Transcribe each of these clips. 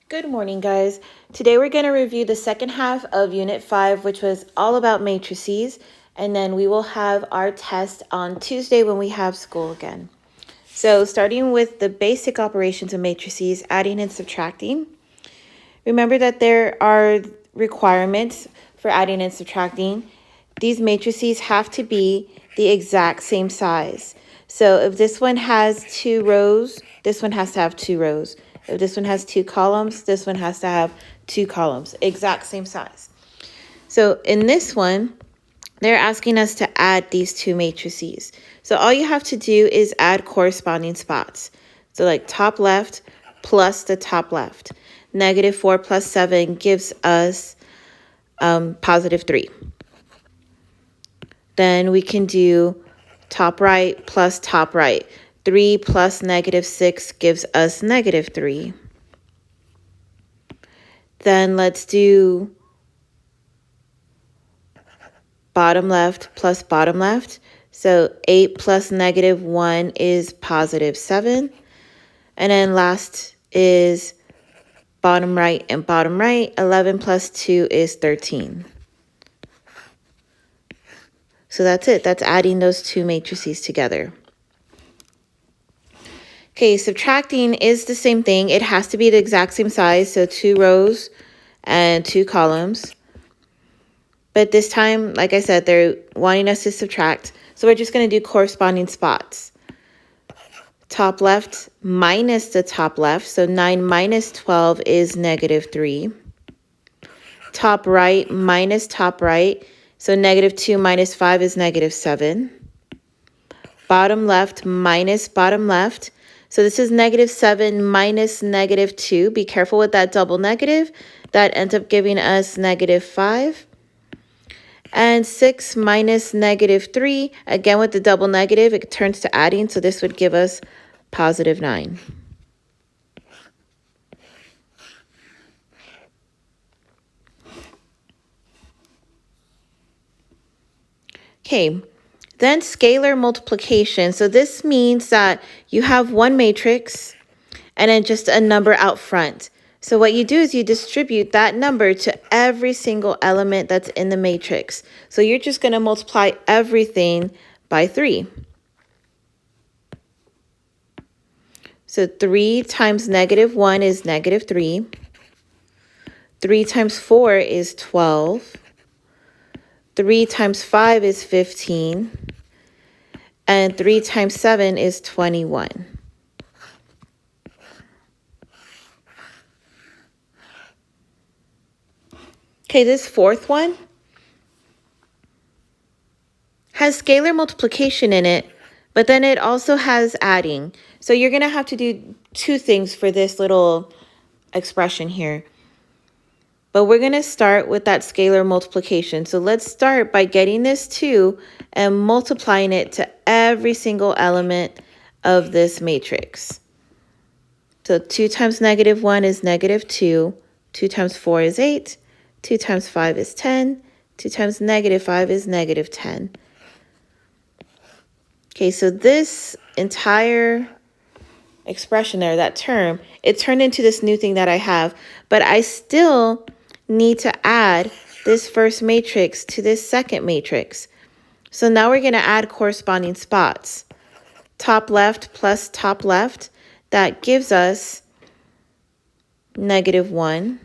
Good morning, guys. Today we're going to review the second half of Unit 5, which was all about matrices, and then we will have our test on Tuesday when we have school again. So starting with the basic operations of matrices, adding and subtracting. Remember that there are requirements for adding and subtracting. These matrices have to be the exact same size. So if this one has 2 rows, this one has to have 2 rows. If this one has 2 columns, this one has to have 2 columns, exact same size. So in this one, they're asking us to add these 2 matrices. So all you have to do is add corresponding spots. So like top left plus the top left. -4 plus 7 gives us +3. Then we can do top right plus top right. 3 plus -6 gives us -3. Then let's do bottom left plus bottom left. So 8 plus -1 is +7. And then last is bottom right and bottom right. 11 plus 2 is 13. So that's it. That's adding those 2 matrices together. Okay, subtracting is the same thing. It has to be the exact same size, so 2 rows and 2 columns. But this time, like I said, they're wanting us to subtract. So we're just going to do corresponding spots. Top left minus the top left, so 9 minus 12 is -3. Top right minus top right, so -2 minus 5 is -7. Bottom left minus bottom left. So this is -7 minus -2. Be careful with that double negative. That ends up giving us -5. And 6 minus -3. Again, with the double negative, it turns to adding. So this would give us +9. Okay. Then scalar multiplication. So this means that you have one matrix and then just a number out front. So what you do is you distribute that number to every single element that's in the matrix. So you're just going to multiply everything by 3. So 3 times -1 is -3. 3 times 4 is 12. 3 times 5 is 15. And 3 times 7 is 21. Okay, this fourth one has scalar multiplication in it, but then it also has adding. So you're going to have to do 2 things for this little expression here. But we're going to start with that scalar multiplication. So let's start by getting this 2 and multiplying it to every single element of this matrix. So 2 times -1 is -2. 2 times 4 is 8. 2 times 5 is 10. 2 times -5 is -10. Okay, so this entire expression there, that term, it turned into this new thing that I have, but I still need to add this first matrix to this second matrix. So now we're going to add corresponding spots. Top left plus top left, that gives us -1.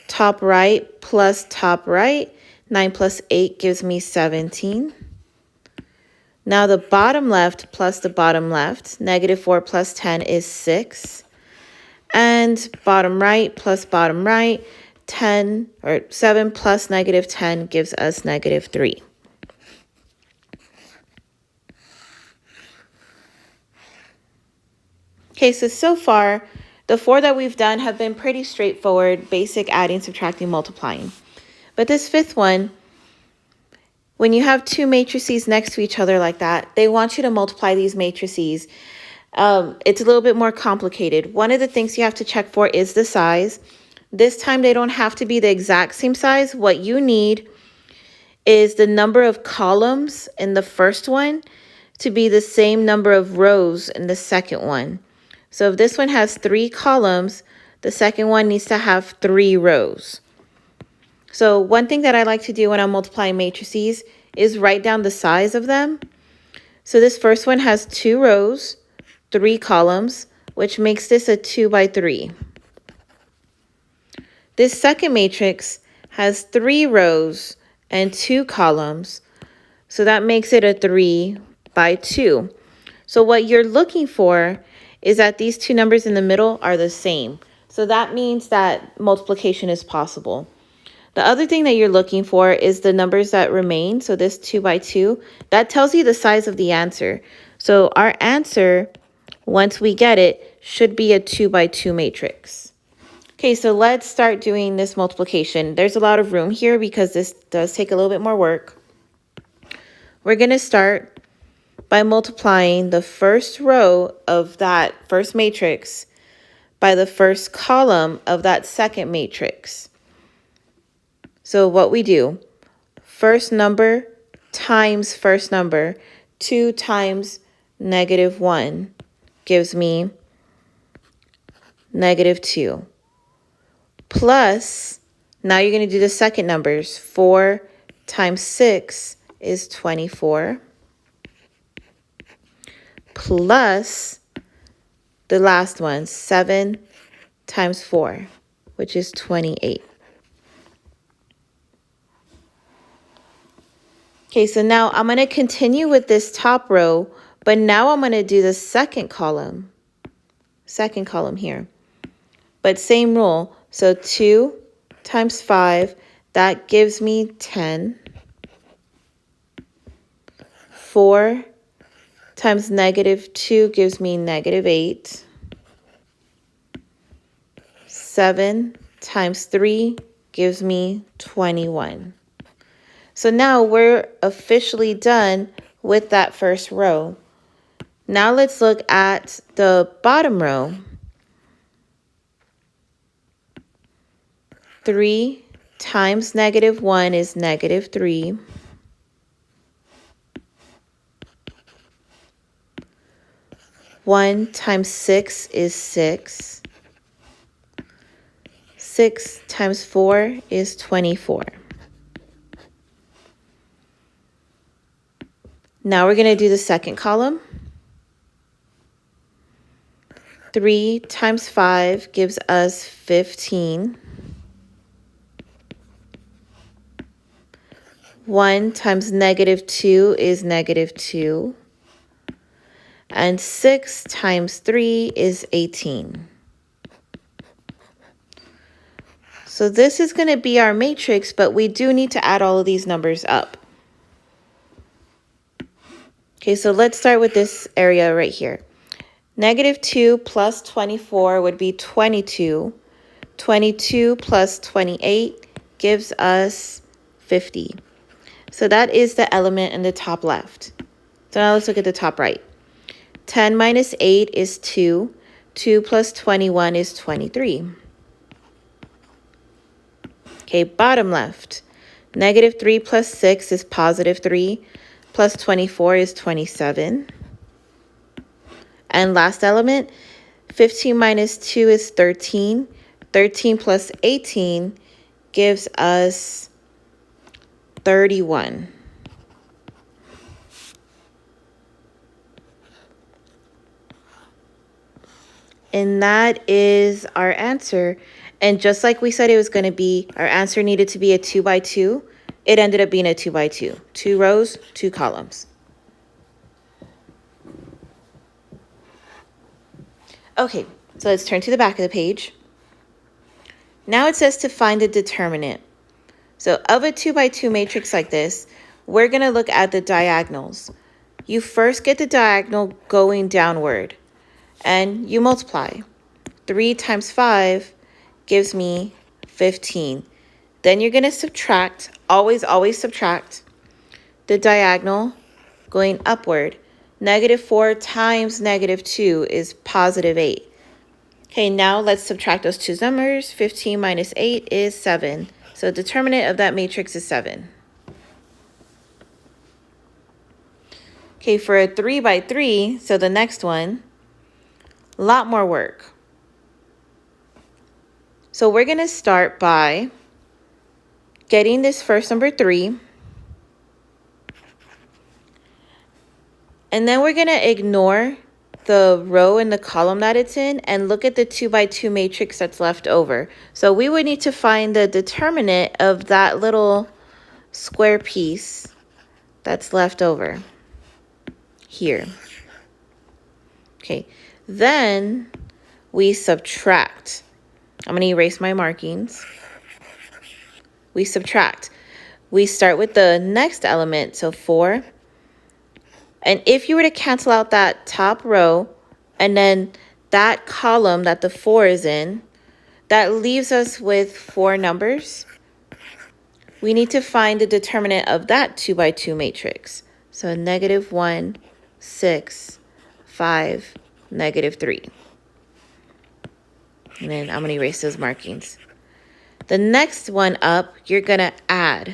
Top right plus top right, 9 plus 8 gives me 17. Now the bottom left plus the bottom left, -4 plus 10 is 6. And bottom right plus bottom right, 7 plus -10 gives us -3. Okay, so far, the 4 that we've done have been pretty straightforward, basic adding, subtracting, multiplying. But this fifth one, when you have 2 matrices next to each other like that, they want you to multiply these matrices. It's a little bit more complicated. One of the things you have to check for is the size. This time they don't have to be the exact same size. What you need is the number of columns in the first one to be the same number of rows in the second one. So if this one has 3 columns, The second one needs to have 3 rows. So one thing that I like to do when I'm multiplying matrices is write down the size of them. So this first one has 2 rows, 3 columns, which makes this a 2 by 3. This second matrix has 3 rows and 2 columns, so that makes it a 3 by 2. So what you're looking for is that these two numbers in the middle are the same. So that means that multiplication is possible. The other thing that you're looking for is the numbers that remain. So this 2 by 2, that tells you the size of the answer. So our answer, once we get it, should be a 2 by 2 matrix. Okay, so let's start doing this multiplication. There's a lot of room here because this does take a little bit more work. We're going to start by multiplying the first row of that first matrix by the first column of that second matrix. So what we do, first number times first number, 2 times -1 gives me -2. Plus, now you're going to do the second numbers. 4 times 6 is 24. Plus the last one, 7 times 4, which is 28. Okay, so now I'm going to continue with this top row, but now I'm going to do the second column here. But same rule. So 2 times 5, that gives me 10. 4 times -2 gives me -8. 7 times 3 gives me 21. So now we're officially done with that first row. Now let's look at the bottom row. 3 times -1 is -3. 1 times 6 is 6. 6 times 4 is 24. Now we're going to do the second column. 3 times 5 gives us 15. 1 times -2 is -2. And 6 times 3 is 18. So this is going to be our matrix, but we do need to add all of these numbers up. Okay, so let's start with this area right here. -2 plus 24 would be 22. 22 plus 28 gives us 50. So that is the element in the top left. So now let's look at the top right. 10 minus 8 is 2. 2 plus 21 is 23. Okay, bottom left. -3 plus 6 is +3. Plus 24 is 27. And last element, 15 minus 2 is 13. 13 plus 18 gives us 31. And that is our answer. And just like we said it was going to be, our answer needed to be a 2 by 2. It ended up being a 2 by 2. 2 rows, 2 columns. Okay, so let's turn to the back of the page. Now it says to find the determinant. So of a 2 by 2 matrix like this, we're going to look at the diagonals. You first get the diagonal going downward, and you multiply. 3 times 5 gives me 15. Then you're going to subtract, always subtract the diagonal going upward. -4 times -2 is +8. Okay, now let's subtract those two numbers. 15 minus 8 is 7. So the determinant of that matrix is 7. Okay, for a 3 by 3, so the next one, a lot more work. So we're going to start by getting this first number 3. And then we're going to ignore the row and the column that it's in and look at the 2 by 2 matrix that's left over. So we would need to find the determinant of that little square piece that's left over here. Okay, then we subtract. I'm going to erase my markings. We subtract. We start with the next element, so 4. And if you were to cancel out that top row and then that column that the 4 is in, that leaves us with 4 numbers. We need to find the determinant of that 2 by 2 matrix. So -1, 6, 5, -3. And then I'm going to erase those markings. The next one up, you're going to add.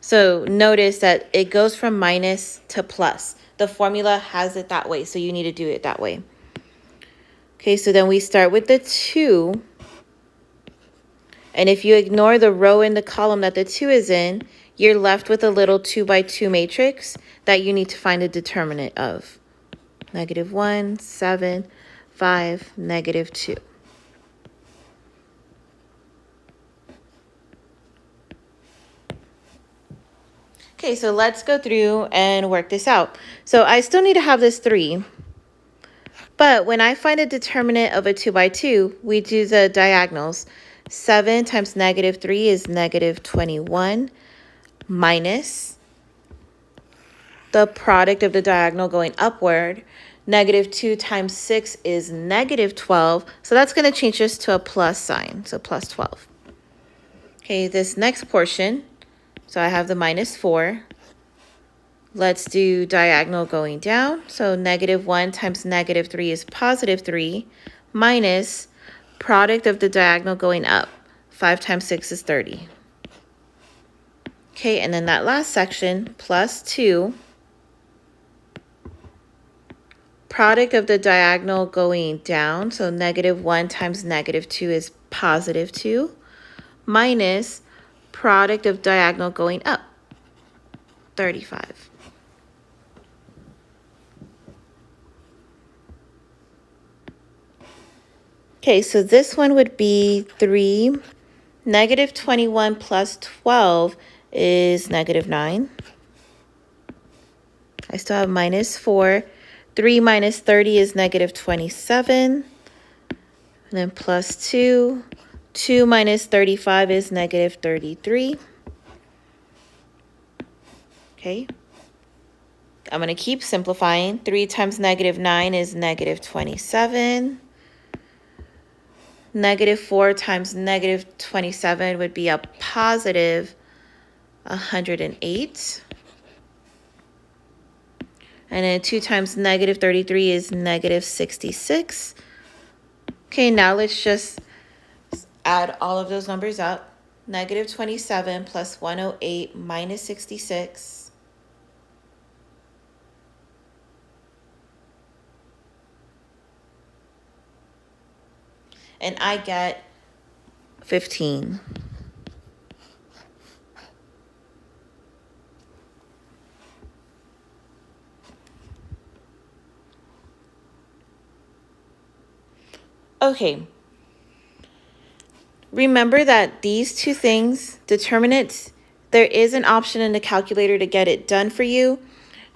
So notice that it goes from minus to plus. The formula has it that way, so you need to do it that way. Okay, so then we start with the 2. And if you ignore the row in the column that the 2 is in, you're left with a little 2 by 2 matrix that you need to find a determinant of. -1, 7, 5, -2. Okay, so let's go through and work this out. So I still need to have this 3. But when I find a determinant of a 2 by 2, we do the diagonals. 7 times -3 is -21 minus the product of the diagonal going upward. -2 times 6 is -12. So that's going to change this to a plus sign, so plus 12. Okay, this next portion, so I have the -4. Let's do diagonal going down. So -1 times -3 is +3 minus product of the diagonal going up. 5 times 6 is 30. Okay, and then that last section, +2. Product of the diagonal going down. So -1 times -2 is +2 minus product of diagonal going up. 35. Okay, so this one would be 3. -21 plus 12 is -9. I still have -4. 3 minus 30 is -27. And then plus 2. 2 minus 35 is -33. Okay. I'm going to keep simplifying. 3 times -9 is -27. -4 times -27 would be a positive 108. And then 2 times -33 is -66. Okay, now let's just add all of those numbers up. -27 plus 108 minus 66. And I get 15. Okay. Remember that these two things, determinants, there is an option in the calculator to get it done for you.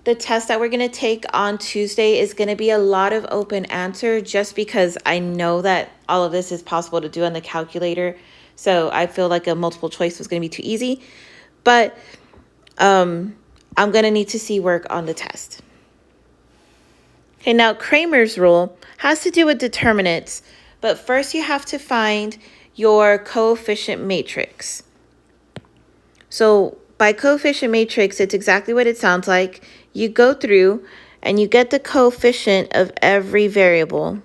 The test that we're going to take on Tuesday is going to be a lot of open answer just because I know that all of this is possible to do on the calculator. So I feel like a multiple choice was going to be too easy. But I'm going to need to see work on the test. Okay, now Kramer's rule has to do with determinants. But first you have to find your coefficient matrix. So by coefficient matrix, it's exactly what it sounds like. You go through and you get the coefficient of every variable,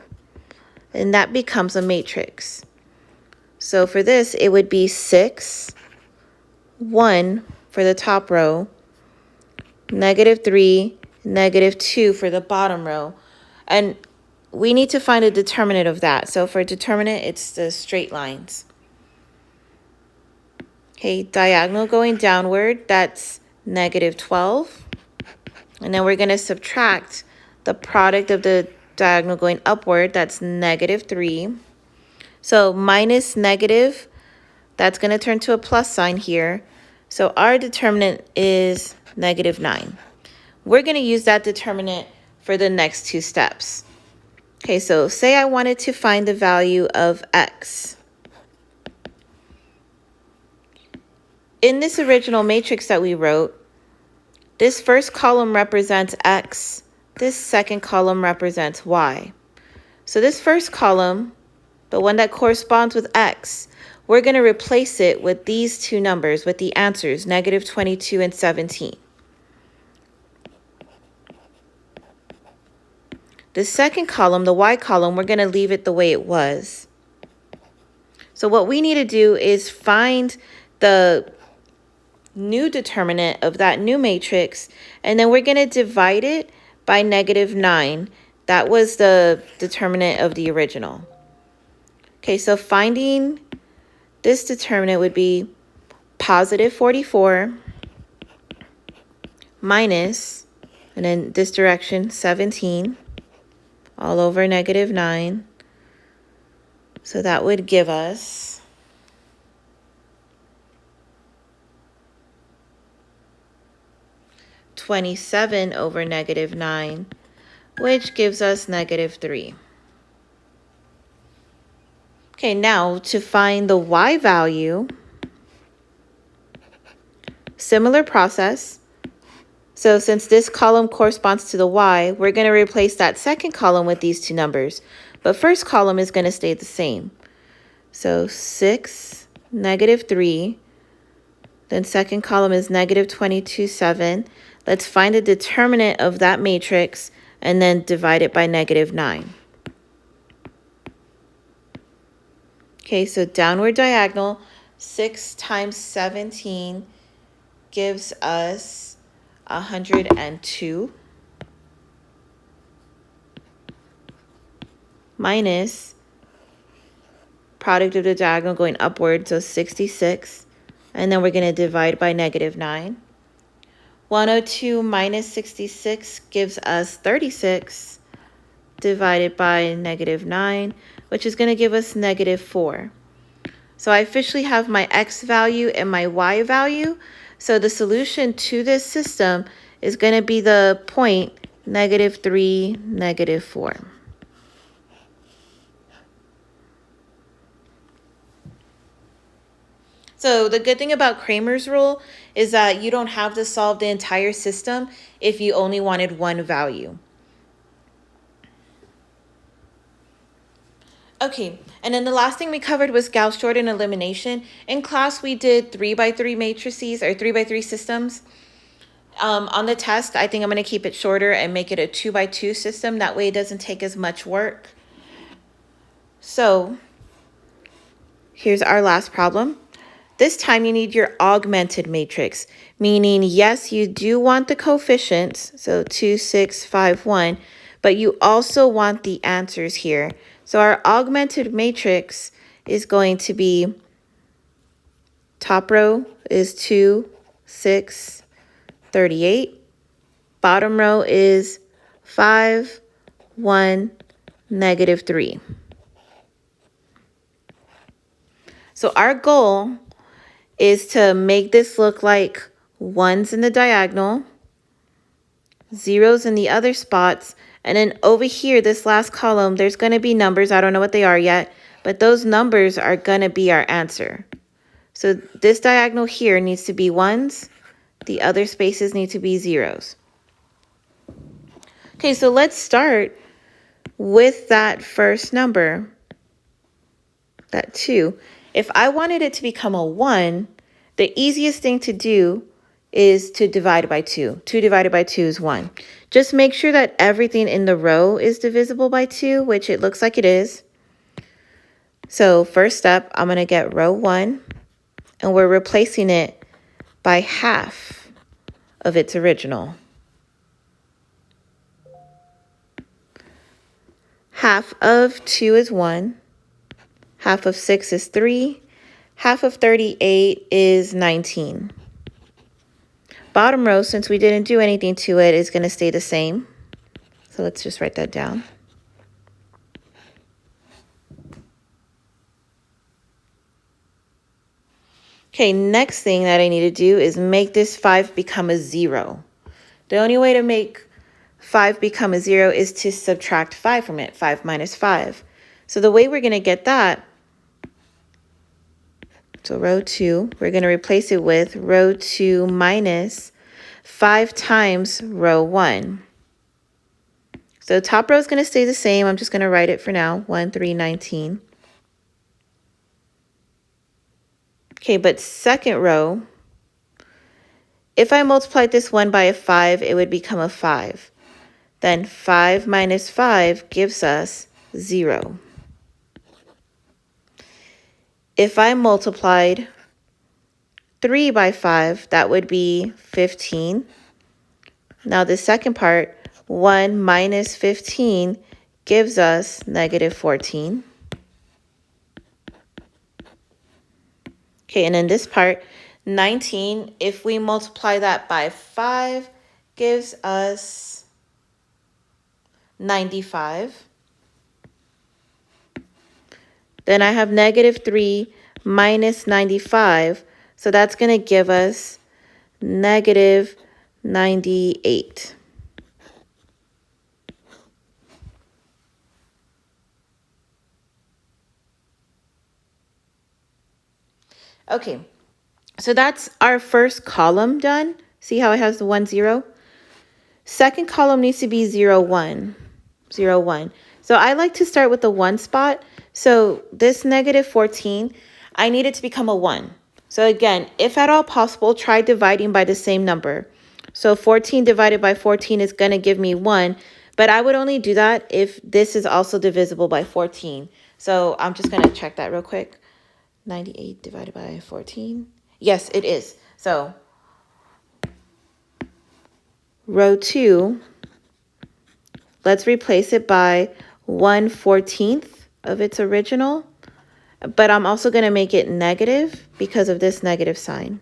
and that becomes a matrix. So for this, it would be 6, 1 for the top row, -3, -2 for the bottom row. And we need to find a determinant of that. So for determinant, it's the straight lines. Okay, diagonal going downward, that's negative 12. And then we're going to subtract the product of the diagonal going upward, that's negative 3. So minus negative, that's going to turn to a plus sign here. So our determinant is negative 9. We're going to use that determinant for the next two steps. Okay, so say I wanted to find the value of x. In this original matrix that we wrote, this first column represents x, this second column represents y. So this first column, the one that corresponds with x, we're going to replace it with these two numbers, with the answers, negative 22 and 17. The second column, the y column, we're going to leave it the way it was. So what we need to do is find the new determinant of that new matrix, and then we're going to divide it by negative 9. That was the determinant of the original. Okay, so finding this determinant would be positive 44 minus, and then this direction, 17, all over negative 9. So that would give us 27 over negative 9, which gives us negative 3. Okay, now to find the y value, similar process. So since this column corresponds to the y, we're going to replace that second column with these two numbers. But first column is going to stay the same. So 6, negative 3. Then second column is negative 22, 7. Let's find the determinant of that matrix and then divide it by negative 9. Okay, so downward diagonal, 6 times 17 gives us 102 minus product of the diagonal going upward, so 66. And then we're going to divide by negative 9. 102 minus 66 gives us 36 divided by negative 9, which is going to give us negative 4. So I officially have my x value and my y value. So the solution to this system is going to be the point negative 3, negative 4. So the good thing about Cramer's rule is that you don't have to solve the entire system if you only wanted one value. Okay, and then the last thing we covered was Gauss-Jordan elimination. In class, we did 3x3 matrices or 3x3 systems. On the test, I think I'm going to keep it shorter and make it a 2x2 system. That way it doesn't take as much work. So here's our last problem. This time you need your augmented matrix, meaning yes, you do want the coefficients, so 2, 6, 5, 1, but you also want the answers here. So our augmented matrix is going to be, top row is 2, 6, 38. Bottom row is 5, 1, negative 3. So our goal is to make this look like 1s in the diagonal, 0s in the other spots, and then over here, this last column, there's going to be numbers. I don't know what they are yet, but those numbers are going to be our answer. So this diagonal here needs to be 1s. The other spaces need to be 0s. Okay, so let's start with that first number, that 2. If I wanted it to become a 1, the easiest thing to do is to divide by 2. 2 divided by 2 is 1. Just make sure that everything in the row is divisible by 2, which it looks like it is. So first step, I'm going to get row 1, and we're replacing it by half of its original. Half of 2 is 1. Half of 6 is 3. Half of 38 is 19. Bottom row, since we didn't do anything to it, is going to stay the same. So let's just write that down. Okay, next thing that I need to do is make this 5 become a 0. The only way to make 5 become a 0 is to subtract 5 from it, 5 minus 5. So the way we're going to get that, so row 2, we're going to replace it with row 2 minus 5 times row 1. So top row is going to stay the same. I'm just going to write it for now, 1, 3, 19. Okay, but second row, if I multiplied this 1 by a 5, it would become a 5. Then 5 minus 5 gives us 0. If I multiplied 3 by 5, that would be 15. Now the second part, 1 minus 15 gives us negative 14. Okay, and in this part, 19, if we multiply that by 5, gives us 95. Then I have negative 3 minus 95, so that's going to give us negative 98. Okay, so that's our first column done. See how it has the 1, 0? Second column needs to be 0, 1, 0, 1. So I like to start with the 1 spot. So this negative 14, I need it to become a 1. So again, if at all possible, try dividing by the same number. So 14 divided by 14 is going to give me 1, but I would only do that if this is also divisible by 14. So I'm just going to check that real quick. 98 divided by 14. Yes, it is. So row 2, let's replace it by 1/14 of its original. But I'm also going to make it negative because of this negative sign.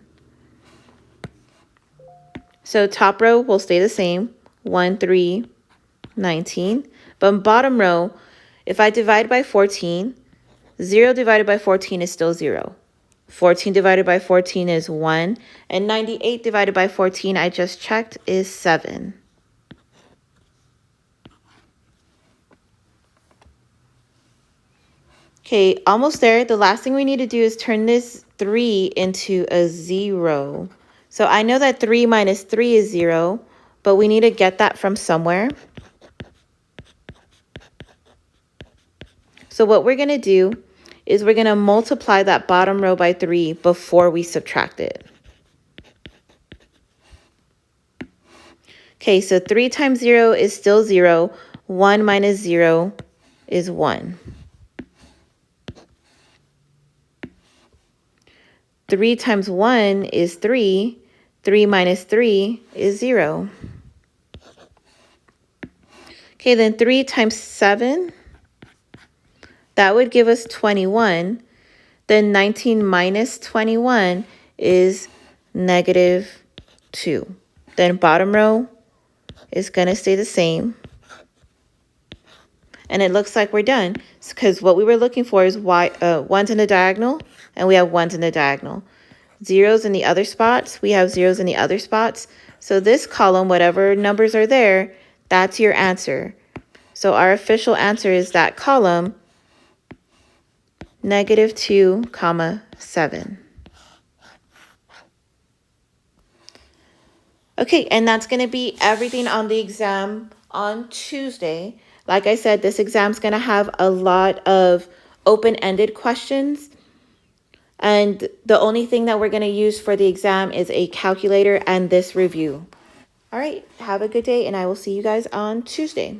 So top row will stay the same, 1, 3, 19. But bottom row, if I divide by 14, 0 divided by 14 is still 0. 14 divided by 14 is 1. And 98 divided by 14, I just checked, is 7. Okay, almost there. The last thing we need to do is turn this 3 into a 0. So I know that 3 minus 3 is 0, but we need to get that from somewhere. So what we're going to do is we're going to multiply that bottom row by 3 before we subtract it. Okay, so 3 times 0 is still 0. 1 minus 0 is 1. 3 times 1 is 3. 3 minus 3 is 0. Okay, then 3 times 7, that would give us 21. Then 19 minus 21 is negative 2. Then bottom row is going to stay the same. And it looks like we're done because what we were looking for is ones in the diagonal, and we have ones in the diagonal. Zeros in the other spots, we have zeros in the other spots. So this column, whatever numbers are there, that's your answer. So our official answer is that column, negative 2, 7. Okay, and that's going to be everything on the exam on Tuesday. Like I said, this exam's going to have a lot of open-ended questions. And the only thing that we're going to use for the exam is a calculator and this review. All right, have a good day, and I will see you guys on Tuesday.